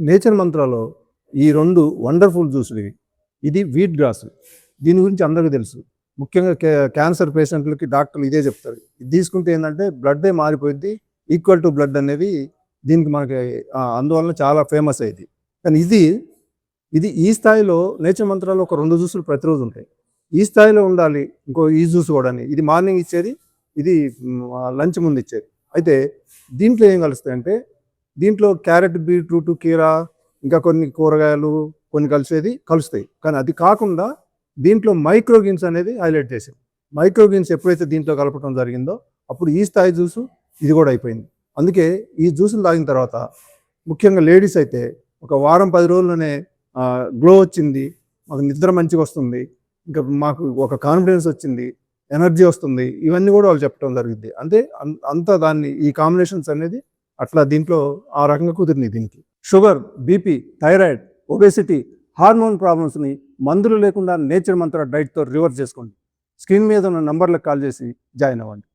Nature మంత్రాలో ఈ 2 wonderful జ్యూసులు ఇవి. ఇది వీట్ గ్రాస్. దీని గురించి అందరికీ తెలుసు. ముఖ్యంగా క్యాన్సర్ పేషెంట్‌లకి డాక్టర్లు ఇదే చెప్తారు. ఇది తీసుకుంటే ఏందంటే బ్లడ్డే మారిపోయిద్ది. ఈక్వల్ టు బ్లడ్ అనేవి దీనికి మనకి అందువలన చాలా ఫేమస్ అయ్యిద్ది. కానీ ఇది ఈ స్థాయిలో నేచర్ మంత్రాలో ఒక 2 జ్యూసులు ప్రతిరోజు ఉంటాయి. ఈ స్థాయిలో ఉండాలి. ఈ జ్యూస్ కూడాని. ఇది మార్నింగ్ ఇచ్చేది. ఇది లంచ్ ముందు ఇచ్చేది. అయితే దీంట్లో ఏం కలుస్తాయంటే దీంట్లో క్యారెట్, బీట్రూట్, కీరా ఇంకా కొన్ని కూరగాయలు కొన్ని కలుస్తాయి. కానీ అది కాకుండా దీంట్లో మైక్రోగ్రీన్స్ అనేది హైలైట్ చేసింది. మైక్రోగ్రీన్స్ ఎప్పుడైతే దీంట్లో కలపడం జరిగిందో అప్పుడు ఈ స్థాయి జ్యూసు ఇది కూడా అయిపోయింది. అందుకే ఈ జ్యూసులు తాగిన తర్వాత ముఖ్యంగా లేడీస్ అయితే ఒక వారం 10 రోజుల్లోనే గ్లో వచ్చింది, మాకు నిద్ర మంచిగా వస్తుంది, ఇంకా మాకు ఒక కాన్ఫిడెన్స్ వచ్చింది, ఎనర్జీ వస్తుంది, ఇవన్నీ కూడా వాళ్ళు చెప్పడం జరిగింది. అంటే అంతా దాన్ని ఈ కాంబినేషన్స్ అనేది అట్లా దీంట్లో ఆ రకంగా కుదిరినాయి. దీనికి sugar, BP, thyroid, obesity, hormone ప్రాబ్లమ్స్ని మందులు లేకుండా నేచర్ మంత్ర డైట్తో రివర్స్ చేసుకోండి. స్క్రీన్ మీద ఉన్న నంబర్లకు కాల్ చేసి జాయిన్ అవ్వండి.